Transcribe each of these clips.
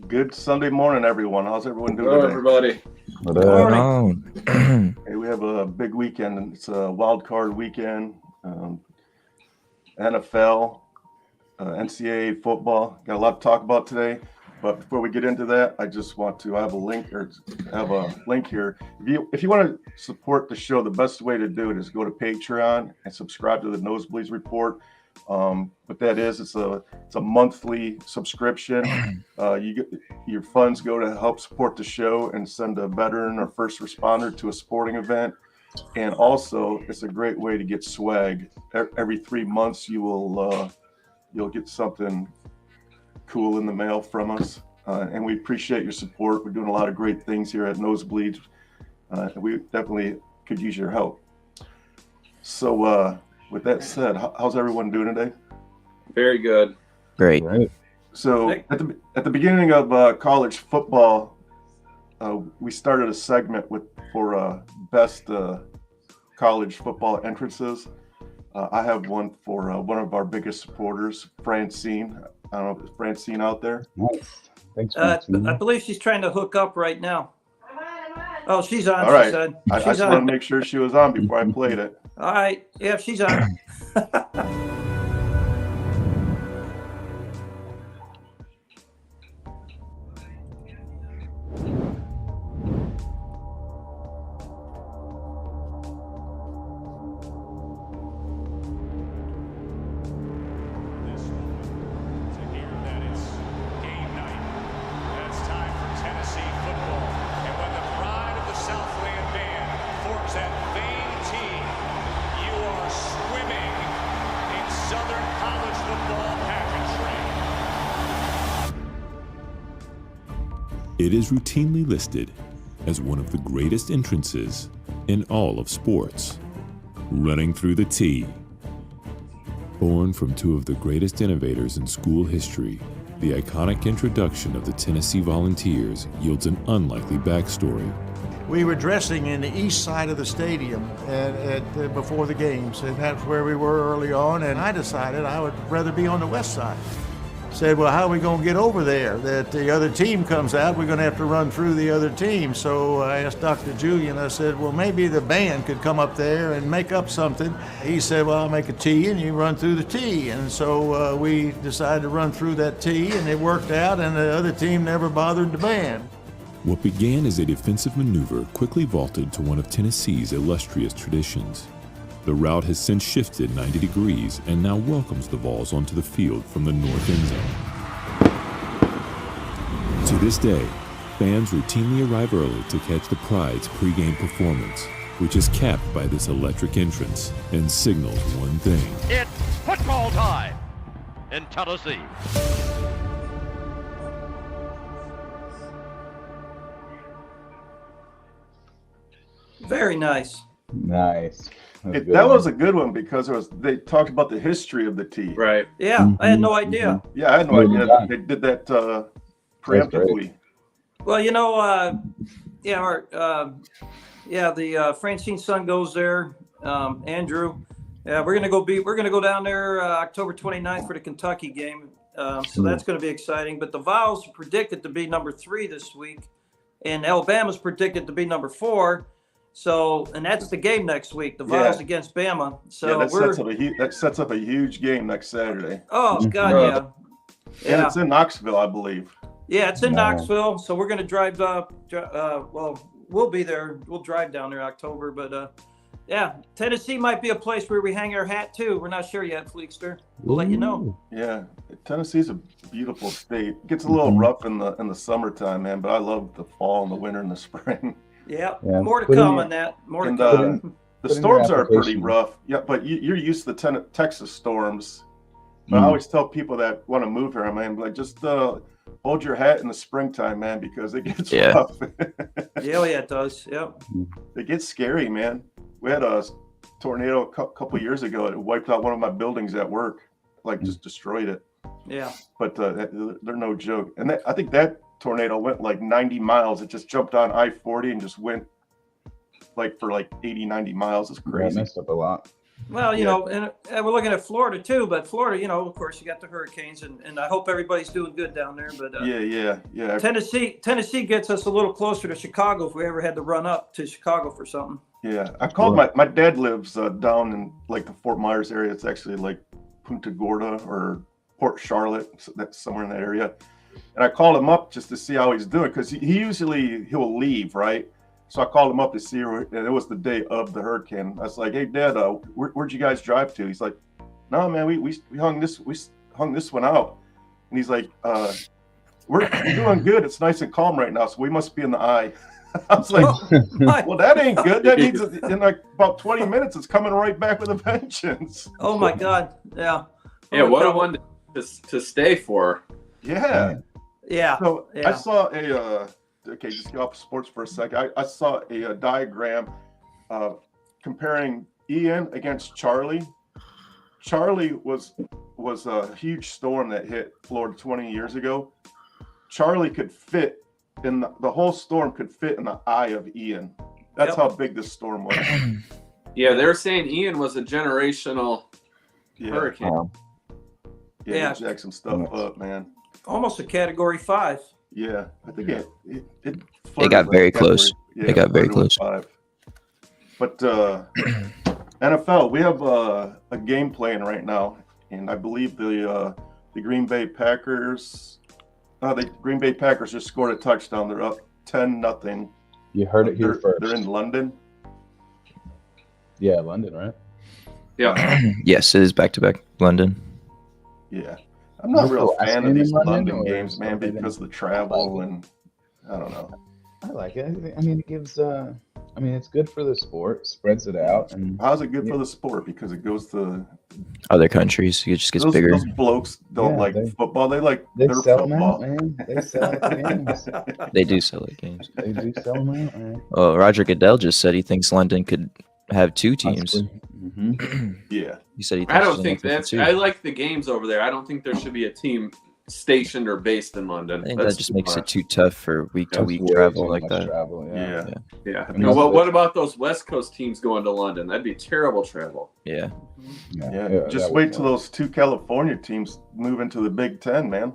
Good Sunday morning, everyone. How's everyone doing Hello, today? everybody. Good morning. Hey, we have a big weekend, and it's a wild card weekend. NFL, NCAA football. Got a lot to talk about today. But before we get into that, I just want to have a link here. If you want to support the show, the best way to do it is go to Patreon and subscribe to the Nosebleeds Report. What that is, it's a monthly subscription. Your funds go to help support the show and send a veteran or first responder to a sporting event. And also, it's a great way to get swag. Every 3 months, you'll get something cool in the mail from us, and we appreciate your support. We're doing a lot of great things here at Nosebleeds. We definitely could use your help. So with that said, how's everyone doing today? Very good. Great. So at the beginning of college football, we started a segment for best college football entrances. I have one for one of our biggest supporters, Francine. I don't know if it's Francine out there. Nice. Thanks, Francine. I believe she's trying to hook up right now. I'm on. Oh, she's on. All right. She said. I just want to make sure she was on before I played it. All right. Yeah, she's on. It is routinely listed as one of the greatest entrances in all of sports. Running through the T. Born from two of the greatest innovators in school history, the iconic introduction of the Tennessee Volunteers yields an unlikely backstory. We were dressing in the east side of the stadium before the games, and that's where we were early on, and I decided I would rather be on the west side. Said, well, how are we going to get over there? That the other team comes out, we're going to have to run through the other team. So I asked Dr. Julian, I said, well, maybe the band could come up there and make up something. He said, well, I'll make a T and you run through the T. And so we decided to run through that T, and it worked out, and the other team never bothered the band. What began as a defensive maneuver quickly vaulted to one of Tennessee's illustrious traditions. The route has since shifted 90 degrees and now welcomes the Vols onto the field from the north end zone. To this day, fans routinely arrive early to catch the Pride's pregame performance, which is capped by this electric entrance and signals one thing. It's football time in Tennessee. Very nice. Nice. That was a good one because they talked about the history of the T. Right. Yeah, I had no idea. Yeah, I had no idea that they did that preemptively. Well, the Francine's son goes there, Andrew. Yeah, we're gonna go down there October 29th for the Kentucky game. So that's going to be exciting. But the Vols are predicted to be number 3 this week, and Alabama's predicted to be number 4. So, and that's the game next week, the Vols against Bama. So that sets up a huge game next Saturday. Oh God, yeah. And it's in Knoxville, I believe. Yeah, it's in Knoxville. So we're going to drive up. We'll be there. We'll drive down there October. But Tennessee might be a place where we hang our hat too. We're not sure yet, Fleekster. We'll let you know. Yeah, Tennessee's a beautiful state. It gets a little rough in the summertime, man. But I love the fall and the winter and the spring. Yeah, more to come on that. The storms are pretty rough. Yeah, but you're used to the Texas storms. But I always tell people that want to move here, man, like just hold your hat in the springtime, man, because it gets rough. Yeah, it does. Yep. It gets scary, man. We had a tornado a couple years ago. It wiped out one of my buildings at work, like just destroyed it. Yeah. But they're no joke. And I think that tornado went like 90 miles. It just jumped on I-40 and just went for like 80, 90 miles. It's crazy. Yeah, it messed up a lot. Well, you know, and we're looking at Florida too, but Florida, you know, of course, you got the hurricanes, and I hope everybody's doing good down there. But yeah. Tennessee gets us a little closer to Chicago if we ever had to run up to Chicago for something. Yeah, I called my dad lives down in like the Fort Myers area. It's actually like Punta Gorda or Port Charlotte. So that's somewhere in that area. And I called him up just to see how he's doing because he'll leave, right? So I called him up to see her, and it was the day of the hurricane. I was like, "Hey, Dad, where'd you guys drive to?" He's like, "No, man, we hung this one out." And he's like, "We're doing good. It's nice and calm right now, so we must be in the eye." I was like, "Well, that ain't good. That means in like about 20 minutes, it's coming right back with a vengeance." Oh my God, yeah. Yeah, what a one to stay for. Yeah. So yeah. I saw okay, just get off sports for a second. I saw a diagram comparing Ian against Charlie. Charlie was a huge storm that hit Florida 20 years ago. Charlie could fit in the whole storm could fit in the eye of Ian. That's how big this storm was. Yeah, they're saying Ian was a generational hurricane. Yeah, jack some stuff up, man. Almost a Category 5. Yeah, I think it They got very close. They got very close. 5. But NFL, we have a game playing right now, and I believe the Green Bay Packers. The Green Bay Packers just scored a touchdown. They're up 10-0. You heard it here first. They're in London. Yeah, London, right? Yeah. Yes, it is back-to-back London. Yeah. I'm not a real fan of these London games, is man, because of the travel and I don't know. I like it. I mean, it gives. I mean, it's good for the sport. Spreads it out. And how's it good for the sport? Because it goes to Other countries, it just gets bigger. Those blokes don't like football. They like they their sell football. them out, man. They sell out the games. They do sell it games. They do sell them out, man. Well, Roger Goodell just said he thinks London could have 2 teams. Mm-hmm. Yeah. He said he thinks I don't there's think enough for that's. 2. I like the games over there. I don't think there should be a team stationed or based in London. I think That's that just too makes it much. too tough for week-to-week Way travel too like much that. travel, Yeah. Yeah. I mean, No, what about those West Coast teams going to London? That'd be terrible travel. Yeah. Yeah. Just wait till those 2 California teams move into the Big Ten, man.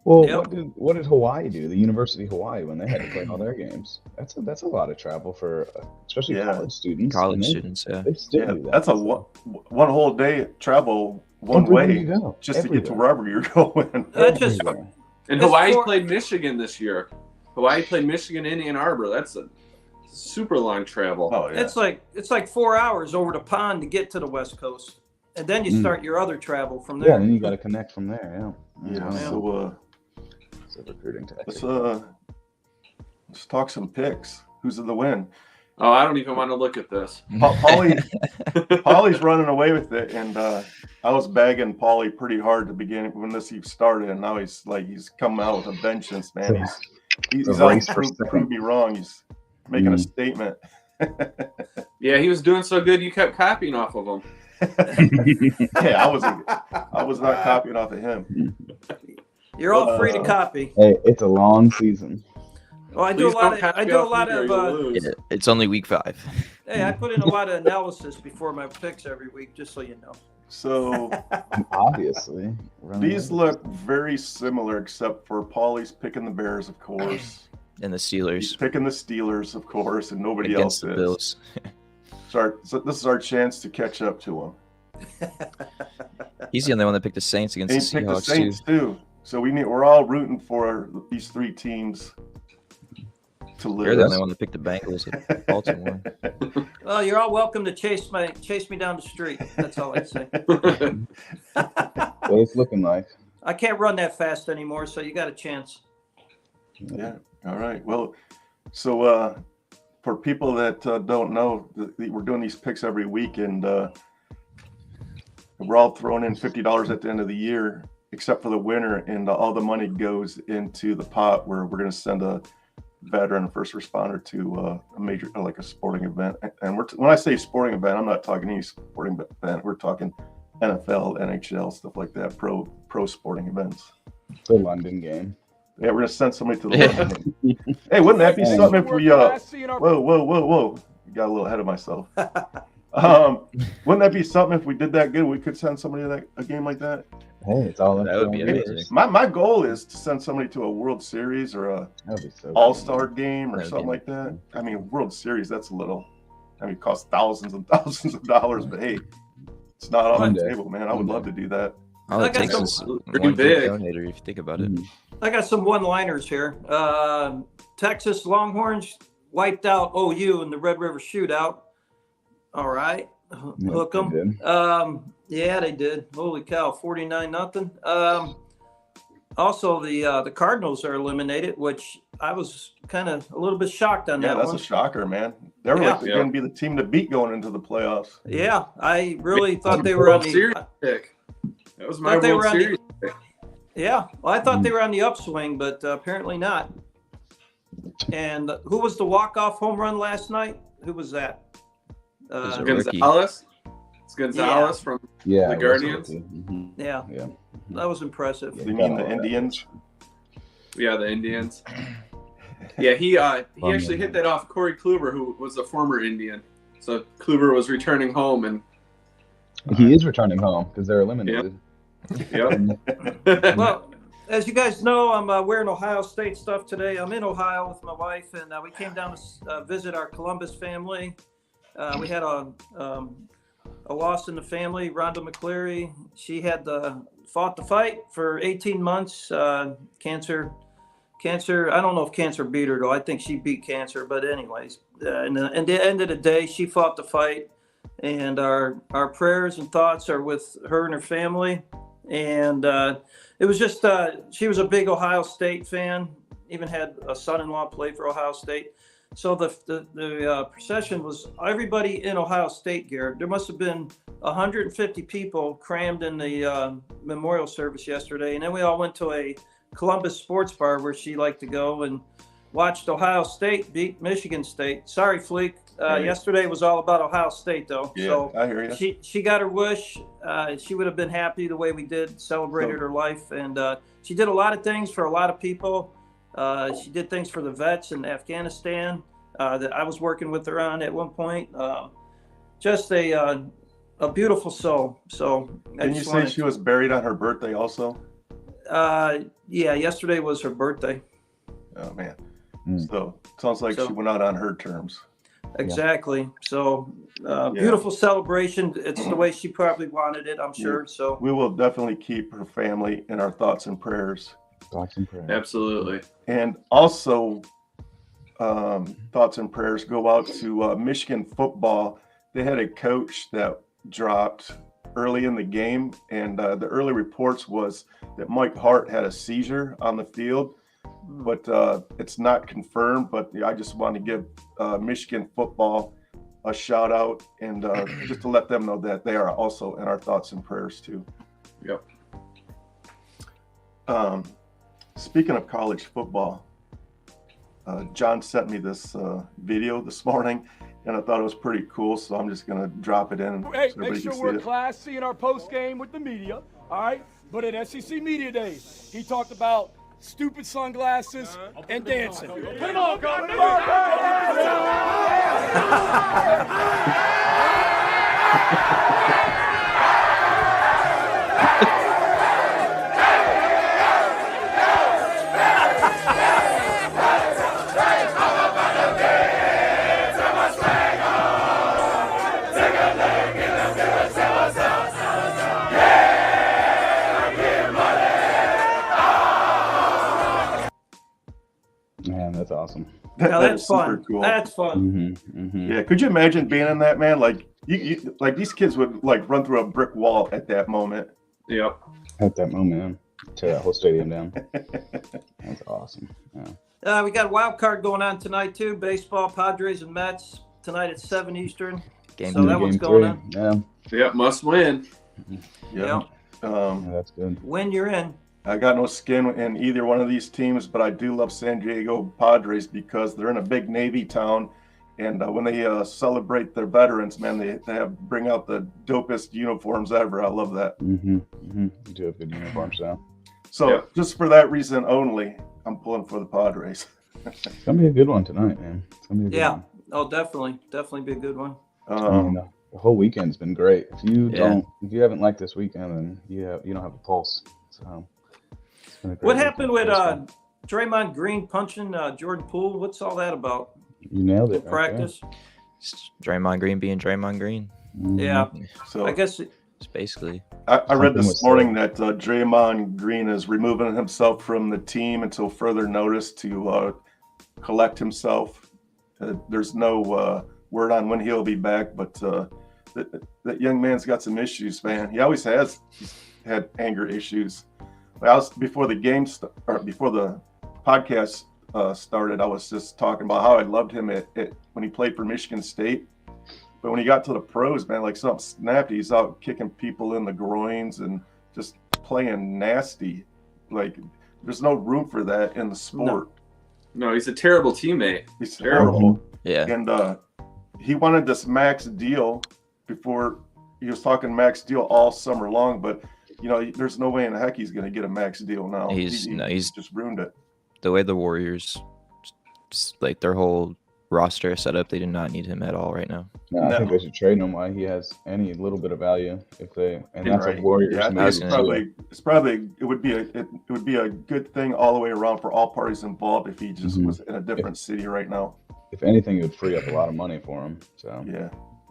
Well, Yep. what did Hawaii do? The University of Hawaii, when they had to play all their games. That's a lot of travel for especially college students. College and students, yeah. They still do that. That's a one whole day travel one Everywhere way you go. just to get to Everywhere. wherever you're going. That's just Everywhere. And It's Hawaii for- played Michigan this year. Hawaii played Michigan in Ann Arbor. That's a super long travel. Oh yeah. it's like 4 hours over the pond to get to the West Coast, and then you start your other travel from Yeah, there. and then you got to connect from there. Yeah. Yeah. It's So a recruiting tactic. let's talk some picks. Who's in the win? Oh, I don't even want to look at this. Paulie's running away with it, and I was bagging Paulie pretty hard to begin when this even started, and now he's coming out with a vengeance, man. He's a out race to for prove me wrong. He's making a statement. Yeah, he was doing so good, you kept copying off of him. Hey, I was not copying off of him. You're all free to copy. Hey, it's a long season. Well, I do a Please lot don't of copy off me or you'll lose. Yeah, it's only week 5. hey, I put in a lot of analysis before my picks every week, just so you know. So Obviously. these look very similar, except for Paulie's picking the Bears, of course. And the He's Steelers picking the Steelers, of course, and nobody against else the is. Bills. So this is our chance to catch up to him. He's the only one that picked the Saints against And the he picked the Seahawks too. Saints too. So we're all rooting for these 3 teams to You're the lose. only one that picked the Bengals at Baltimore. Well, you're all welcome to chase me down the street. That's all I'd say. What it's looking like. I can't run that fast anymore, so you got a chance. Yeah. All right. Well, so for people that don't know, we're doing these picks every week, and we're all throwing in $50 at the end of the year, except for the winner, and all the money goes into the pot where we're going to send a veteran first responder to a major, like a sporting event. And when I say sporting event, I'm not talking any sporting event. We're talking NFL, NHL, stuff like that, pro sporting events. The London game. Yeah, we're gonna send somebody to the London. Hey, wouldn't that be something if we whoa, you got a little ahead of myself. Wouldn't that be something if we did that good? We could send somebody to a game like that. Hey, it's all That would be amazing. My goal is to send somebody to a World Series or a That'd be so All-Star game or That'd something be like that. I mean, World Series, that's a little. I mean, it costs thousands and thousands of dollars, but hey, it's not on One the day. table, man. I would love to do that. All it got takes some- is pretty one big. donator if you think about it. I got some one-liners here. Texas Longhorns wiped out OU in the Red River Shootout. All right, hook they 'em. did. Yeah, they did. Holy cow, 49-0. Also, the Cardinals are eliminated, which I was kind of a little bit shocked on Yeah, that that's one. a shocker, man. They were Yeah. like going to be the team to beat going into the playoffs. Yeah, I really thought they were on World Series the. pick. That was my Thought they World were on the- Series pick. Yeah, well, I thought they were on the upswing, but apparently not. And who was the walk-off home run last night? Who was that? was a Gonzalez. It's Gonzalez from Yeah, the it was Guardians? rookie. Mhm. Yeah, Yeah. that was impressive. You mean the Indians? Yeah, the Indians. Yeah, he actually hit that off Corey Kluber, who was a former Indian. So Kluber was returning home, and He is returning home because they're eliminated. yep. Well, as you guys know, I'm wearing Ohio State stuff today. I'm in Ohio with my wife, and we came down to visit our Columbus family. We had a loss in the family. Rhonda McCleary, she had fought the fight for 18 months. Cancer. I don't know if cancer beat her though. I think she beat cancer. But anyways, and at the end of the day, she fought the fight, and our prayers and thoughts are with her and her family. And it was just she was a big Ohio State fan. Even had a son-in-law play for Ohio State. So the procession was everybody in Ohio State, Garrett. There must have been 150 people crammed in the memorial service yesterday. And then we all went to a Columbus sports bar where she liked to go and watched Ohio State beat Michigan State. Sorry, Fleek. Yesterday was all about Ohio State, though. Yeah, so I hear you. she got her wish. She would have been happy the way we did, celebrated her life. And she did a lot of things for a lot of people. She did things for the vets in Afghanistan that I was working with her on at one point. Just a beautiful soul. So Didn't you say she was buried on her birthday also? Yeah, yesterday was her birthday. Oh, man. So sounds like she went out on her terms. Exactly. So beautiful celebration. It's the way she probably wanted it, I'm sure. So we will definitely keep her family in our thoughts and prayers. Thoughts and prayers. Absolutely. And also, thoughts and prayers go out to Michigan football. They had a coach that dropped early in the game, and the early reports was that Mike Hart had a seizure on the field, but it's not confirmed. But I just want to give Michigan football a shout out, and just to let them know that they are also in our thoughts and prayers too. Yep. Speaking of college football, John sent me this video this morning, and I thought it was pretty cool, so I'm just going to drop it in. Hey, so make everybody sure can we're see it. classy in our post game with the media, all right? But at SEC Media Days, he talked about stupid sunglasses and dancing. Put him on, go! Put him Man, that's awesome. now That that's is super fun. cool. That's fun. Yeah, could you imagine being in that, man? Like you like these kids would like run through a brick wall at that moment. Yep. At that moment, man. Tear that whole stadium down. That's awesome. Yeah. We got a wild card going on tonight too. Baseball, Padres and Mets tonight at 7 Eastern. Game So that Game one's going three. on. Yeah. Yep. Must win. Yeah. Yeah, that's good. When you're in. I got no skin in either one of these teams, but I do love San Diego Padres because they're in a big Navy town, and when they celebrate their veterans, man, they bring out the dopest uniforms ever. I love that. You do have good uniforms now. So just for that reason only, I'm pulling for the Padres. It's gonna be a good one tonight, man. It's gonna be a good one. Oh, definitely be a good one. The whole weekend's been great. If you haven't liked this weekend, then you don't have a pulse. So it's been a great What happened with weekend. Draymond Green punching Jordan Poole? What's all that about? You nailed it. In practice? It's Draymond Green being Draymond Green. Mm-hmm. Yeah. So I guess It's basically. I read Something this was morning that Draymond Green is removing himself from the team until further notice to collect himself. There's no word on when he'll be back, but that young man's got some issues, man. He always has had anger issues. Before the podcast started, I was just talking about how I loved him when he played for Michigan State. But when he got to the pros, man, like something snapped. He's out kicking people in the groins and just playing nasty. Like, there's no room for that in the sport. No, he's a terrible teammate. He's terrible. Yeah. And he wanted this max deal before. He was talking max deal all summer long, but there's no way in heck he's going to get a max deal now. He's just ruined it. The way the Warriors, like their whole roster set up, they do not need him at all right now. No, I think they should trade him while he has any little bit of value. That's a Warriors. Yeah, it would be a good thing all the way around for all parties involved if he just was in a different city right now. If anything, it would free up a lot of money for him. So yeah.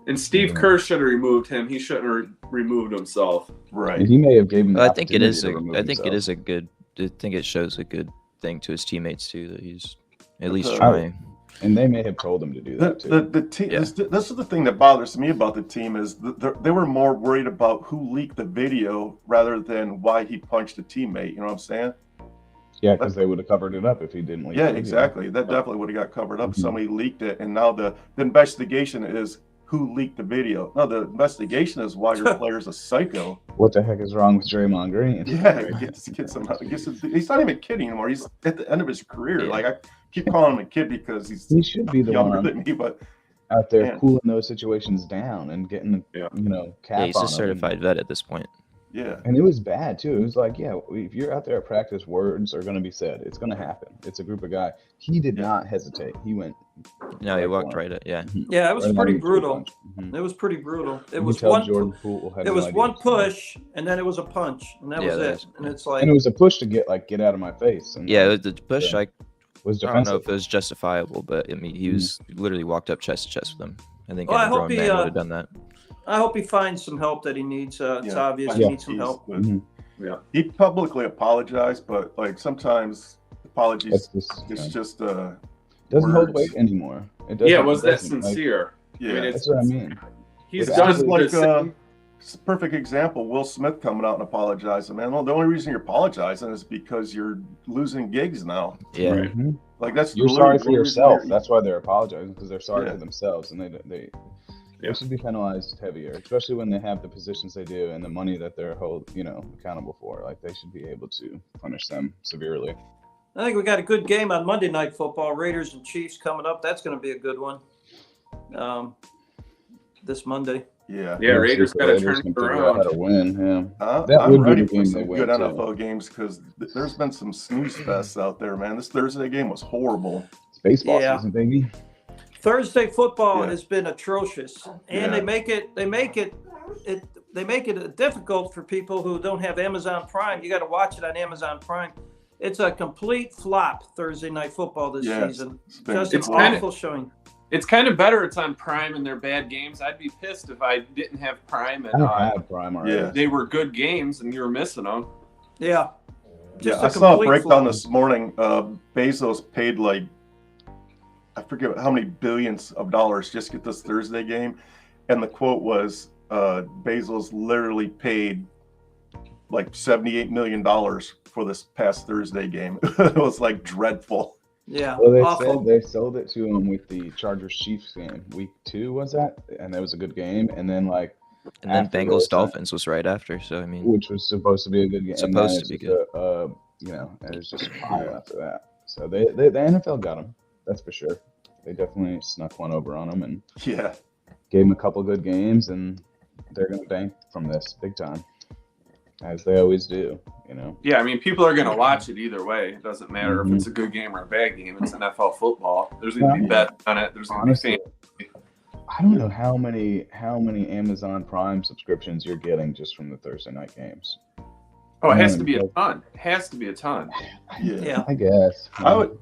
And Steve Kerr should have removed him. He shouldn't have removed himself. Right. And he may have given. I think it is a good. I think it shows a good thing to his teammates too, that he's at least trying. And they may have told him to do that too. The team. Yeah. This is the thing that bothers me about the team is they were more worried about who leaked the video rather than why he punched a teammate. You know what I'm saying? Yeah, because they would have covered it up if he didn't leak it. Yeah, exactly. That definitely would have got covered up. Somebody leaked it, and now the investigation is who leaked the video. No, the investigation is why your player's a psycho. What the heck is wrong with Draymond Green? Yeah, get this kid somehow. He's not even a kid anymore. He's at the end of his career. Yeah. Like, I keep calling him a kid because he should be the younger one than me, but out there cooling those situations down and getting cap he's on a certified vet at this point. Yeah. And it was bad too. It was like, if you're out there at practice, words are going to be said. It's going to happen. It's a group of guys. He did not hesitate. He went. No, he walked right at. Yeah. Yeah, it was pretty brutal. It was pretty brutal. It was one. It was one push, and then it was a punch, and that was it. And it's like. And it was a push to get out of my face. And the push. I was I don't know if it was justifiable, but I mean, he was literally walked up chest to chest with him. I think any grown man would have done that. I hope he finds some help that he needs. It's obvious he needs some help. Yeah, he publicly apologized, but like sometimes apologies, it's just doesn't hold weight anymore. Was that sincere? Yeah, I mean, that's what I mean. He's done like it's a perfect example. Will Smith coming out and apologizing, man. Well, the only reason you're apologizing is because you're losing gigs now. Yeah, right. Like that's you're sorry for yourself. That's why they're apologizing, because they're sorry for themselves, and they should be penalized heavier, especially when they have the positions they do and the money that they're accountable for. Like, they should be able to punish them severely. I think we got a good game on Monday Night Football. Raiders and Chiefs coming up. That's going to be a good one. This Monday. Yeah. Raiders got to turn it around. How to win. Yeah. That would be the game they win. Good NFL games, because there's been some snooze fests out there, man. This Thursday game was horrible. It's baseball season, baby. Thursday football has been atrocious, and they make it difficult for people who don't have Amazon Prime. You got to watch it on Amazon Prime. It's a complete flop, Thursday Night Football this season. Just an awful showing. It's kind of better it's on Prime and they're bad games. I'd be pissed if I didn't have Prime and I have Prime already. They were good games and you were missing them. Yeah. I saw a breakdown this morning. Bezos paid I forget how many billions of dollars just get this Thursday game. And the quote was, Bezos literally paid like $78 million for this past Thursday game. It was like dreadful. Yeah. Well, they sold it to him with the Chargers Chiefs game. Week 2 was that? And that was a good game. And then Bengals Dolphins was right after. So I mean, which was supposed to be a good game. Supposed to be good. And it was just fire after that. So the NFL got him. That's for sure. They definitely snuck one over on him and gave him a couple good games, and they're going to bank from this big time, as they always do. Yeah, I mean, people are going to watch it either way. It doesn't matter if it's a good game or a bad game. It's NFL football. There's going to be bets on it. There's going to be fans. I don't know how many Amazon Prime subscriptions you're getting just from the Thursday night games. Oh, it has to be a ton. Has to be a ton. Yeah. I guess.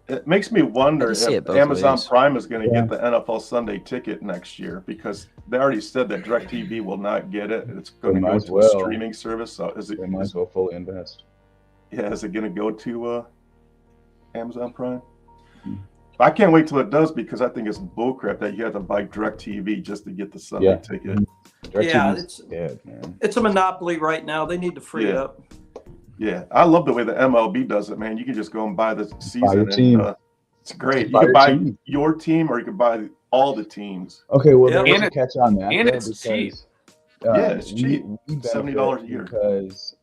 It makes me wonder if Amazon Prime is going to get the NFL Sunday ticket next year, because they already said that DirecTV will not get it. It's going to go to a streaming service. So they might as well fully invest. Yeah, is it going to go to Amazon Prime? I can't wait till it does, because I think it's bullcrap that you have to buy DirecTV just to get the Sunday ticket. Yeah, it's a monopoly right now. They need to free it up. Yeah, I love the way the MLB does it, man. You can just go and buy the season. Buy your team. It's great. You can buy your team, or you can buy all the teams. Okay, well, there's a catch on that. And it's cheap. It's cheap. $70 a year. Because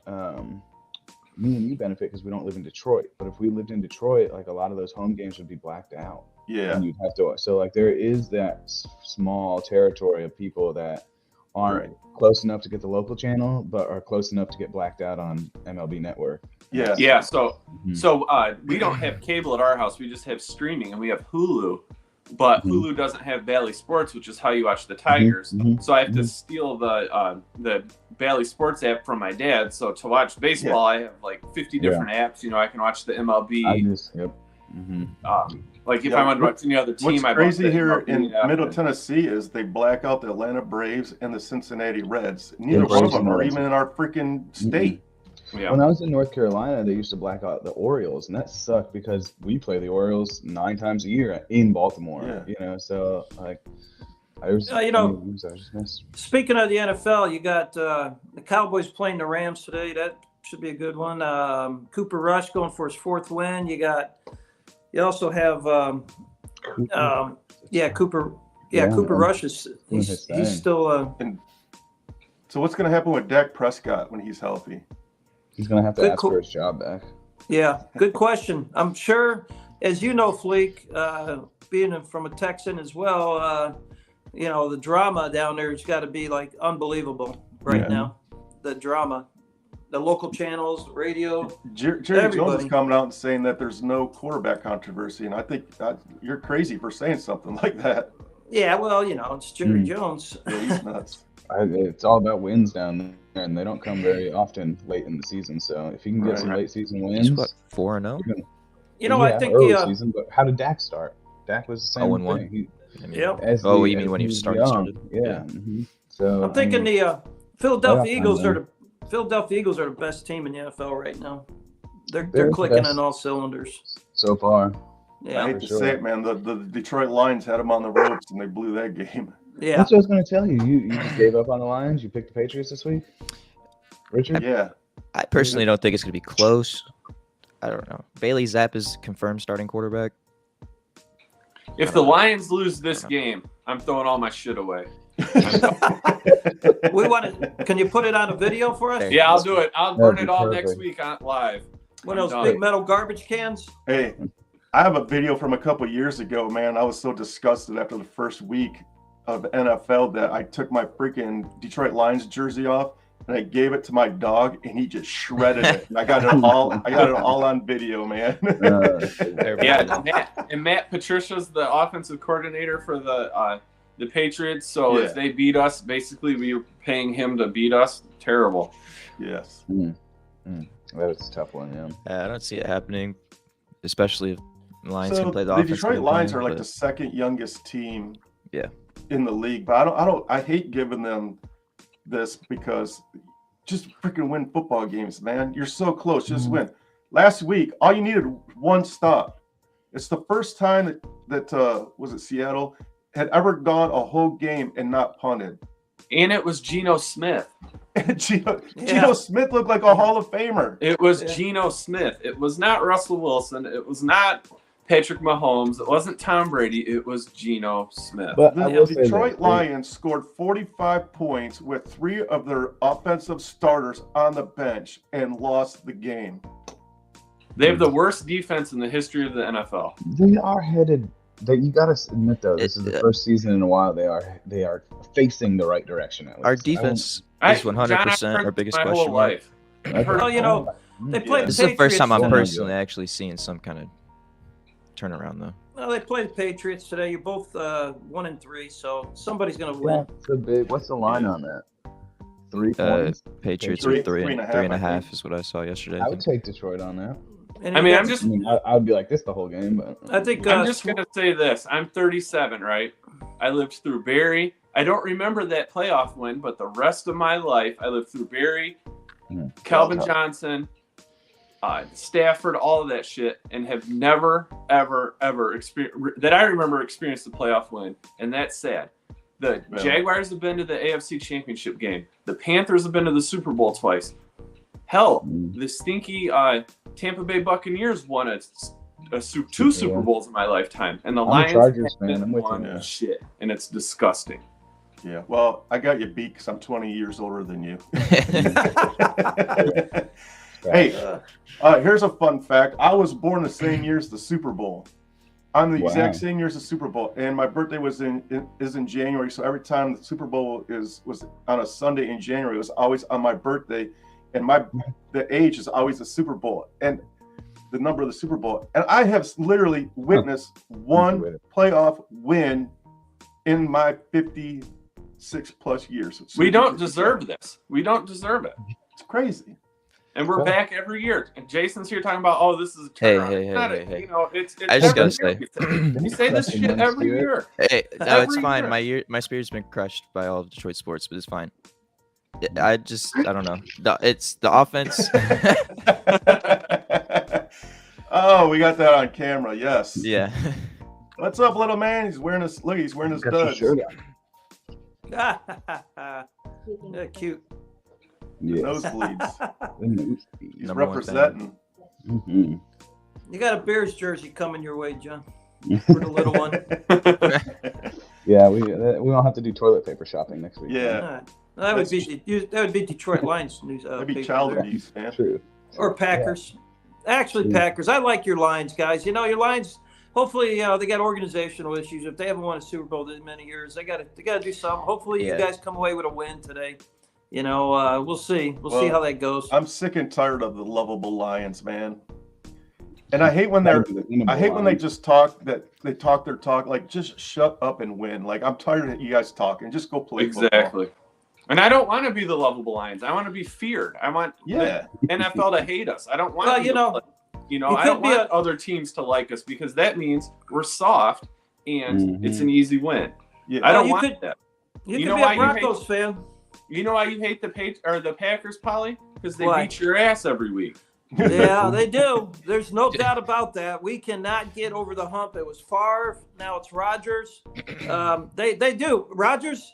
me and you benefit because we don't live in Detroit. But if we lived in Detroit, like, a lot of those home games would be blacked out. Yeah. And you'd have to. So, like, there is that small territory of people that aren't close enough to get the local channel, but are close enough to get blacked out on MLB Network. Yeah. Yeah. So we don't have cable at our house. We just have streaming, and we have Hulu. But Hulu doesn't have Bally Sports, which is how you watch the Tigers. So I have to steal the Bally Sports app from my dad. So to watch baseball, I have like 50 different apps. You know, I can watch the MLB. Like if I want to watch any other team, what's crazy here in Middle Tennessee is they black out the Atlanta Braves and the Cincinnati Reds. Neither one of them are even in our freaking state. Yeah. When I was in North Carolina, they used to black out the Orioles, and that sucked because we play the Orioles 9 times a year in Baltimore. Yeah. You know, so like, speaking of the NFL, you got the Cowboys playing the Rams today. That should be a good one. Cooper Rush going for his 4th win. You also have Cooper. Yeah, Cooper Rush is he's still. So what's going to happen with Dak Prescott when he's healthy? He's going to have to ask for his job back. Yeah, good question. I'm sure, as you know, Fleek, being from a Texan as well, you know, the drama down there has got to be like unbelievable right now. The drama, the local channels, radio. Jerry Jones is coming out and saying that there's no quarterback controversy, and I think you're crazy for saying something like that. Yeah, well, you know, it's Jerry Jones. Yeah, he's nuts. It's all about wins down there, and they don't come very often late in the season. So if you can get some late season wins, he's what, 4-0. You know, I think early season. But how did Dak start? Dak was the same 0-1. thing. You mean when he started? Yeah. So I'm thinking the Philadelphia Eagles are the best team in the NFL right now. They're clicking on all cylinders so far. Yeah, I hate to say it, man. The Detroit Lions had them on the ropes, and they blew that game. Yeah, that's what I was going to tell you. You just gave up on the Lions. You picked the Patriots this week, Richard. I personally don't think it's going to be close. I don't know. Bailey Zapp is confirmed starting quarterback. If the Lions lose this game, I'm throwing all my shit away. Can you put it on a video for us? Yeah, I'll do it. I'll burn it all next week on live. One of those big metal garbage cans. Hey, I have a video from a couple years ago, man. I was so disgusted after the first week of NFL that I took my freaking Detroit Lions jersey off and I gave it to my dog, and he just shredded it. And I got it all on video, man. Matt Patricia's the offensive coordinator for the Patriots. So if they beat us, basically we were paying him to beat us. Terrible. Yes. That is a tough one. I don't see it happening, especially if the Lions can play the offense. The Detroit Lions are like the second youngest team in the league, but I hate giving them this because just freaking win football games, man. You're so close. Just win. Last week, all you needed one stop. It's the first time that was it Seattle had ever gone a whole game and not punted. And it was Geno Smith. Geno Smith looked like a Hall of Famer. It was Geno Smith. It was not Russell Wilson. It was not Patrick Mahomes. It wasn't Tom Brady. It was Geno Smith. But the Detroit Lions scored 45 points with 3 of their offensive starters on the bench and lost the game. They have the worst defense in the history of the NFL. They are headed. You got to admit, though, this is the first season in a while they are facing the right direction. At least. Our defense is 100% our biggest question mark. Well, you know, they played. This is the first time I'm personally actually seeing some kind of turnaround, though. Well, they play the Patriots today. You're both 1-3, so somebody's going to Yeah, win. it's a big. What's the line on that? 3 points. Patriots Three- are three three and a half, and a I half think. is what I saw yesterday. I would take Detroit on that. And I mean, you got- I mean, I would be like this the whole game, but I think I'm just gonna say this. I'm 37, right? I lived through Barry. I don't remember that playoff win, but the rest of my life, I lived through Barry, Calvin Johnson, Stafford, all of that shit, and have never, ever experienced that I remember experienced the playoff win, and that's sad. The Jaguars have been to the AFC Championship game. The Panthers have been to the Super Bowl twice. Hell, the stinky Tampa Bay Buccaneers won two Super Bowls in my lifetime, and the I'm a Lions Chargers fan. haven't I'm with won you. shit, and it's disgusting. Yeah, well, I got you beat because I'm 20 years older than you. Hey, here's a fun fact. I was born the same year as the Super Bowl. I'm the exact same year as the Super Bowl, and my birthday is in January. So every time the Super Bowl was on a Sunday in January, it was always on my birthday, and the age is always the Super Bowl and the number of the Super Bowl. And I have literally witnessed one playoff win in my 56 plus years. We don't deserve this. We don't deserve it. It's crazy. And we're back every year. And Jason's here talking about, oh, this is a turnaround. Hey. You know, it's I just gotta say, we say this shit every year. Hey, no, it's Every fine. year. My spirit's been crushed by all of Detroit sports, but it's fine. I don't know. It's the offense. Oh, we got that on camera. Yes. Yeah. What's up, little man? He's wearing his duds. yeah, cute. Nosebleeds. He's Number one representing. Mm-hmm. You got a Bears jersey coming your way, John, for the little one. Yeah, we won't have to do toilet paper shopping next week. Yeah. That would be Detroit Lions news. That'd be child abuse, man. True. Or Packers. Actually, Packers. I like your Lions, guys. You know, your Lions. Hopefully, they got organizational issues. If they haven't won a Super Bowl in many years, they got to do something. Hopefully, you guys come away with a win today. You know, we'll see. We'll see how that goes. I'm sick and tired of the lovable Lions, man. And I hate when they just talk their talk. Like, just shut up and win. Like, I'm tired of you guys talking. Just go play Exactly. football. And I don't want to be the lovable Lions. I want to be feared. I want the NFL to hate us. I don't want I don't want other teams to like us, because that means we're soft and it's an easy win. Yeah. I don't want that. You know why a Broncos fan. You know why you hate the Packers, Polly? Because they beat your ass every week. Yeah, they do. There's no doubt about that. We cannot get over the hump. It was Favre. Now it's Rodgers. They do. Rodgers,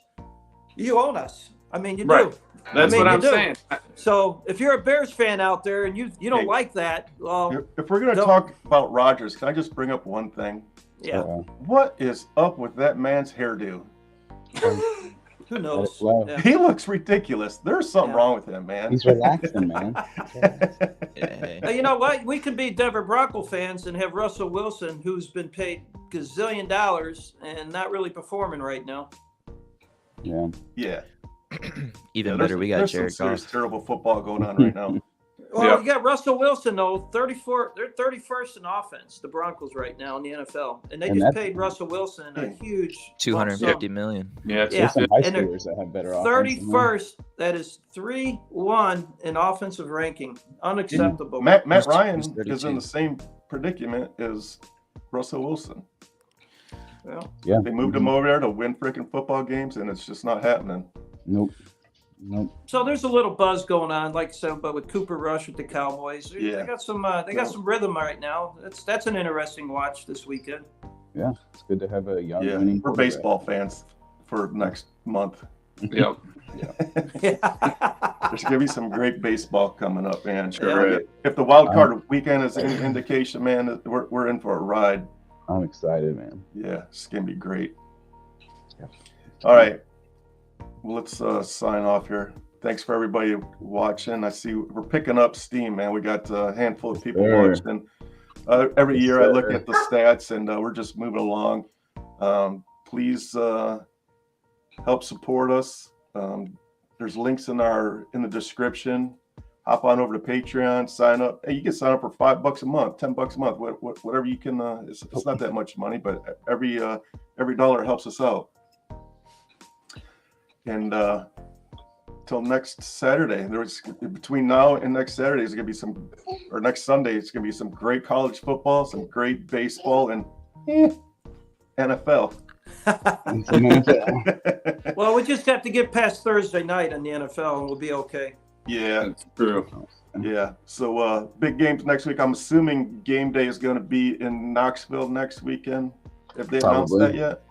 you own us. I mean, you do. That's what I'm saying. So if you're a Bears fan out there and you don't like that, well, if we're going to talk about Rodgers, can I just bring up one thing? Yeah. What is up with that man's hairdo? Who knows? Yeah. He looks ridiculous. There's something wrong with him, man. He's relaxing, man. You know what? We can be Denver Bronco fans and have Russell Wilson, who's been paid gazillion dollars and not really performing right now. Yeah. Even better, we got Jared Goff. Terrible football going on right now. Well, you got Russell Wilson, though. 34. They're 31st in offense, the Broncos right now in the NFL, and they just paid Russell Wilson a huge $250 million. There's some high schoolers that have better offense. 31st. That is 3-1 in offensive ranking. Unacceptable. Matt Ryan is in the same predicament as Russell Wilson. Yeah. They moved him over there to win freaking football games, and it's just not happening. Nope. So there's a little buzz going on, like I said, but with Cooper Rush with the Cowboys, they got some rhythm right now. That's an interesting watch this weekend. Yeah, it's good to have a young winning. We're baseball fans for next month. Yep. There's gonna be some great baseball coming up, man. Sure. If the wild card weekend is any indication, man, we're in for a ride. I'm excited, man. Yeah, it's gonna be great. Yeah. All right. Well, let's sign off here. Thanks for everybody watching. I see we're picking up steam, man. We got a handful of people watching. Every year I look at the stats, and we're just moving along. Please help support us. There's links in the description hop on over to Patreon, sign up. Hey, you can sign up for $5 a month, $10 a month, whatever you can. It's not that much money, but every dollar helps us out. And till next Saturday, between now and next Saturday, is going to be next Sunday, it's going to be some great college football, some great baseball, and NFL. Well, we just have to get past Thursday night in the NFL, and we'll be okay. Yeah, That's true. Yeah. So big games next week. I'm assuming game day is going to be in Knoxville next weekend. Have they announced that yet?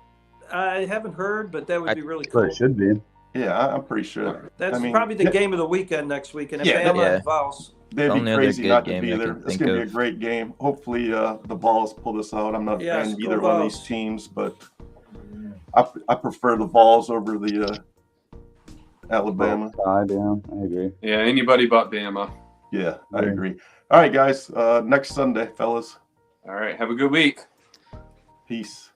I haven't heard, but that would be really cool. It should be. Yeah, I'm pretty sure. That's probably the game of the weekend next weekend. Bama and Vols. They'd be crazy not to be there. It's going to be a great game. Hopefully the Vols pull this out. I'm not a fan of either one of these teams, but I prefer the Vols over the Alabama. I agree. Yeah, anybody but Bama. Yeah, I agree. All right, guys. Next Sunday, fellas. All right, have a good week. Peace.